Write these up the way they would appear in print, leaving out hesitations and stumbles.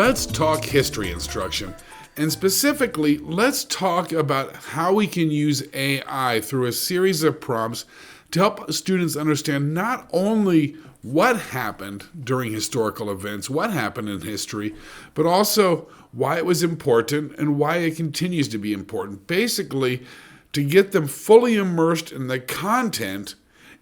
let's talk history instruction. And specifically, let's talk about how we can use AI through a series of prompts to help students understand not only what happened during historical events, what happened in history, but also why it was important and why it continues to be important. Basically, to get them fully immersed in the content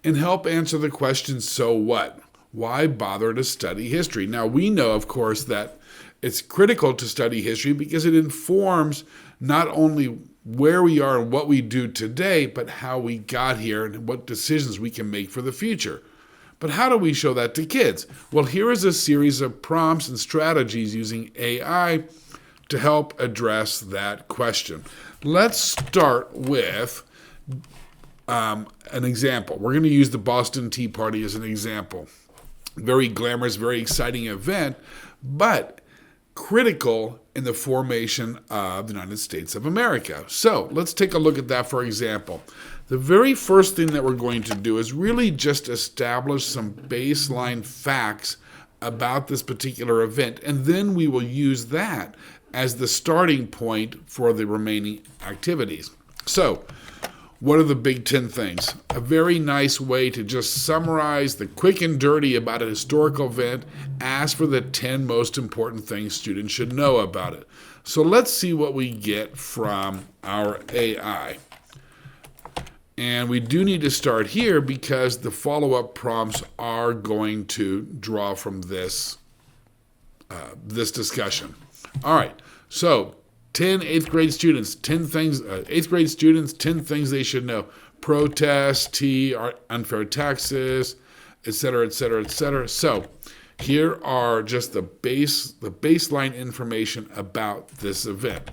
and help answer the question, so what? Why bother to study history? Now, we know, of course, that it's critical to study history because it informs not only where we are and what we do today, but how we got here and what decisions we can make for the future. But how do we show that to kids? Well, here is a series of prompts and strategies using AI to help address that question. Let's start with an example. We're going to use the Boston Tea Party as an example. Very glamorous, very exciting event, but critical in the formation of the United States of America. So let's take a look at that, for example. The very first thing that we're going to do is really just establish some baseline facts about this particular event, and then we will use that as the starting point for the remaining activities. So, what are the big 10 things? A very nice way to just summarize the quick and dirty about a historical event. Ask for the 10 most important things students should know about it. So let's see what we get from our AI. And we do need to start here because the follow-up prompts are going to draw from this discussion. All right, so 10 8th grade students, 10 things, 8th grade students, 10 things they should know. Protest, tea, unfair taxes, etc., etc., etc. So here are just the baseline information about this event.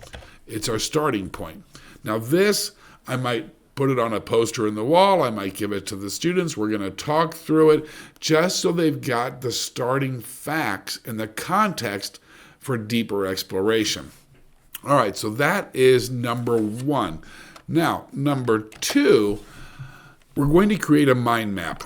It's our starting point. Now this, I might put it on a poster in the wall. I might give it to the students. We're going to talk through it just so they've got the starting facts and the context for deeper exploration. All right, so that is number one. Now, number two, we're going to create a mind map.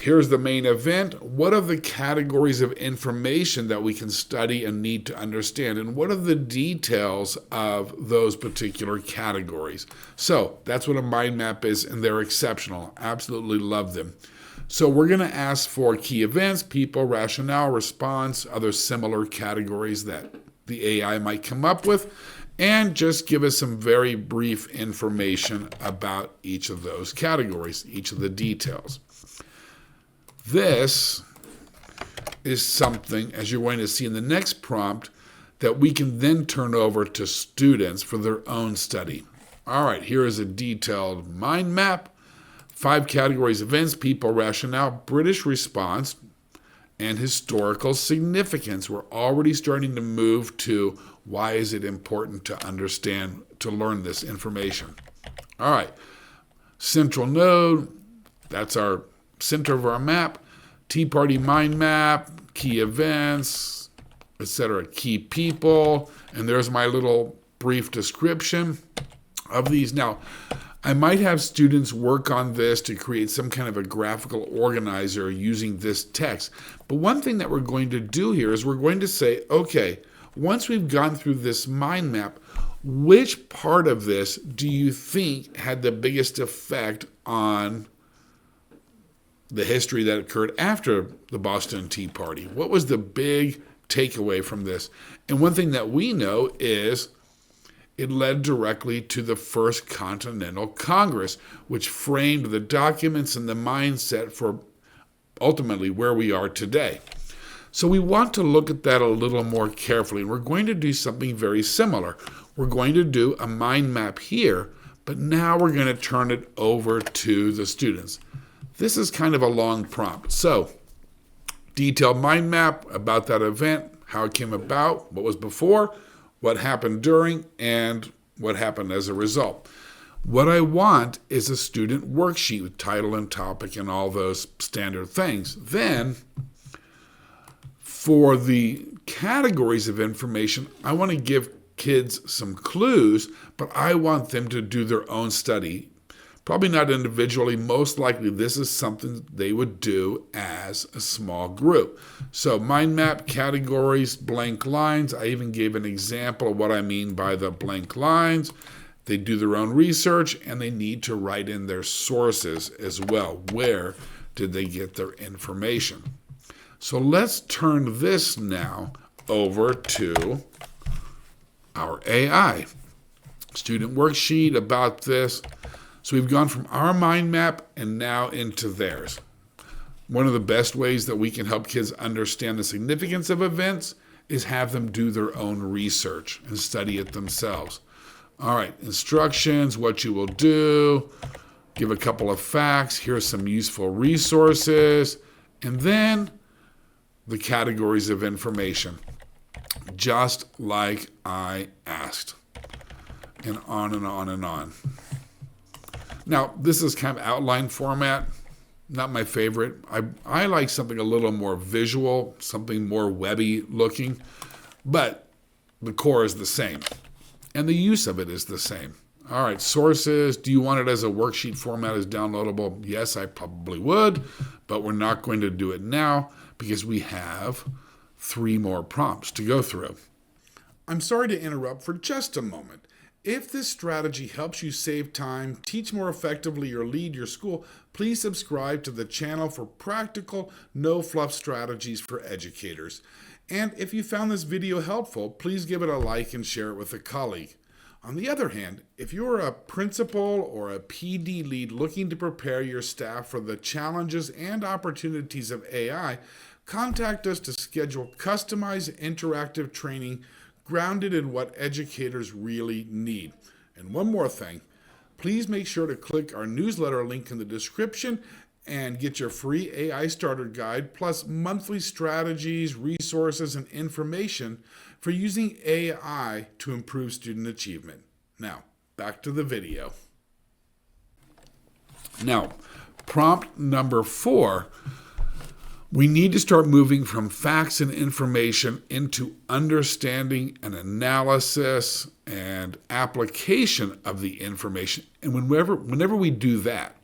Here's the main event. What are the categories of information that we can study and need to understand? And what are the details of those particular categories? So that's what a mind map is, and they're exceptional. Absolutely love them. So we're going to ask for key events, people, rationale, response, other similar categories that the AI might come up with, and just give us some very brief information about each of those categories, each of the details. This is something, as you're going to see in the next prompt, that we can then turn over to students for their own study. All right, here is a detailed mind map, 5 categories: events, people, rationale, British response, and historical significance. We're already starting to move to why is it important to understand, to learn this information. All right, central node, that's our center of our map. Tea Party mind map, key events, etc. Key people, and there's my little brief description of these. Now, I might have students work on this to create some kind of a graphical organizer using this text. But one thing that we're going to do here is we're going to say, okay, once we've gone through this mind map, which part of this do you think had the biggest effect on the history that occurred after the Boston Tea Party? What was the big takeaway from this? And one thing that we know is it led directly to the First Continental Congress, which framed the documents and the mindset for ultimately where we are today. So we want to look at that a little more carefully. We're going to do something very similar. We're going to do a mind map here, but now we're going to turn it over to the students. This is kind of a long prompt. So, detailed mind map about that event, how it came about, what was before, what happened during, and what happened as a result. What I want is a student worksheet with title and topic and all those standard things. Then, for the categories of information, I want to give kids some clues, but I want them to do their own study. Probably not individually. Most likely this is something they would do as a small group. So mind map, categories, blank lines. I even gave an example of what I mean by the blank lines. They do their own research, and they need to write in their sources as well. Where did they get their information? So let's turn this now over to our AI. Student worksheet about this. So we've gone from our mind map and now into theirs. One of the best ways that we can help kids understand the significance of events is have them do their own research and study it themselves. All right, instructions, what you will do, give a couple of facts, here's some useful resources, and then the categories of information, just like I asked, and on and on and on. Now, this is kind of outline format, not my favorite. I like something a little more visual, something more webby looking, but the core is the same, and the use of it is the same. All right, sources, do you want it as a worksheet format as downloadable? Yes, I probably would, but we're not going to do it now because we have 3 more prompts to go through. I'm sorry to interrupt for just a moment. If this strategy helps you save time, teach more effectively, or lead your school, please subscribe to the channel for practical, no-fluff strategies for educators. And if you found this video helpful, please give it a like and share it with a colleague. On the other hand, if you're a principal or a PD lead looking to prepare your staff for the challenges and opportunities of AI, contact us to schedule customized interactive training grounded in what educators really need. And one more thing, please make sure to click our newsletter link in the description and get your free AI starter guide, plus monthly strategies, resources, and information for using AI to improve student achievement. Now, back to the video. Now, prompt number 4, we need to start moving from facts and information into understanding and analysis and application of the information. And whenever we do that,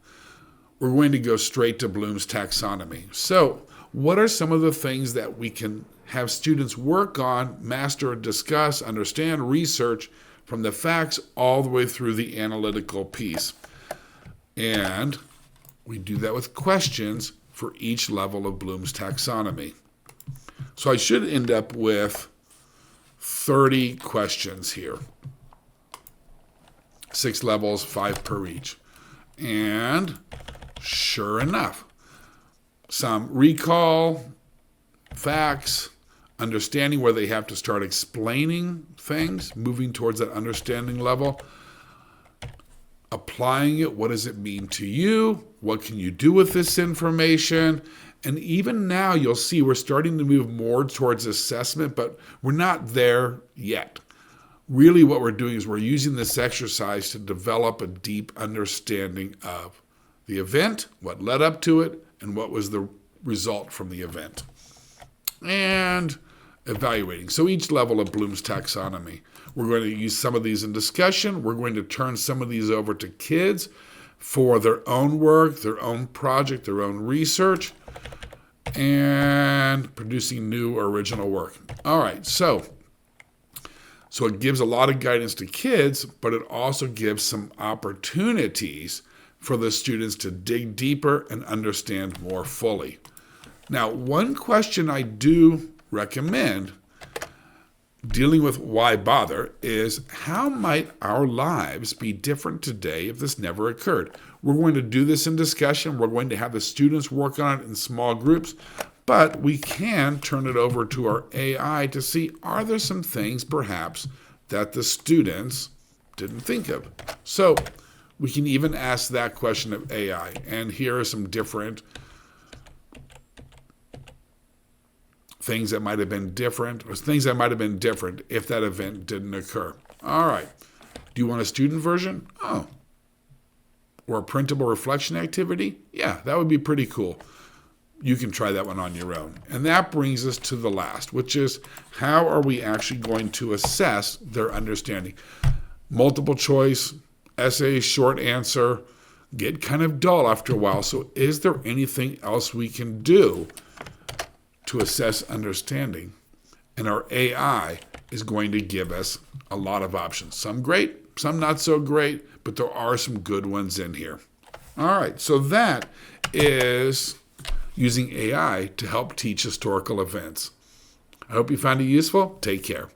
we're going to go straight to Bloom's taxonomy. So what are some of the things that we can have students work on, master, discuss, understand, research from the facts all the way through the analytical piece? And we do that with questions for each level of Bloom's taxonomy. So I should end up with 30 questions here. 6 levels, 5 per each. And sure enough, some recall, facts, understanding where they have to start explaining things, moving towards that understanding level, applying it, what does it mean to you? What can you do with this information? And even now you'll see we're starting to move more towards assessment, but we're not there yet. Really what we're doing is we're using this exercise to develop a deep understanding of the event, what led up to it, and what was the result from the event. And evaluating. So each level of Bloom's taxonomy. We're going to use some of these in discussion. We're going to turn some of these over to kids for their own work, their own project, their own research, and producing new original work. All right, so it gives a lot of guidance to kids, but it also gives some opportunities for the students to dig deeper and understand more fully. Now, one question I do recommend dealing with why bother is how might our lives be different today if this never occurred? We're going to do this in discussion. We're going to have the students work on it in small groups, but we can turn it over to our AI to see, are there some things perhaps that the students didn't think of? So we can even ask that question of AI. And here are some different things that might have been different, or things that might have been different if that event didn't occur. All right. Do you want a student version? Oh. Or a printable reflection activity? Yeah, that would be pretty cool. You can try that one on your own. And that brings us to the last, which is how are we actually going to assess their understanding? Multiple choice, essay, short answer, get kind of dull after a while. So is there anything else we can do to assess understanding? And our AI is going to give us a lot of options. Some great, some not so great, but there are some good ones in here. All right, so that is using AI to help teach historical events. I hope you found it useful. Take care.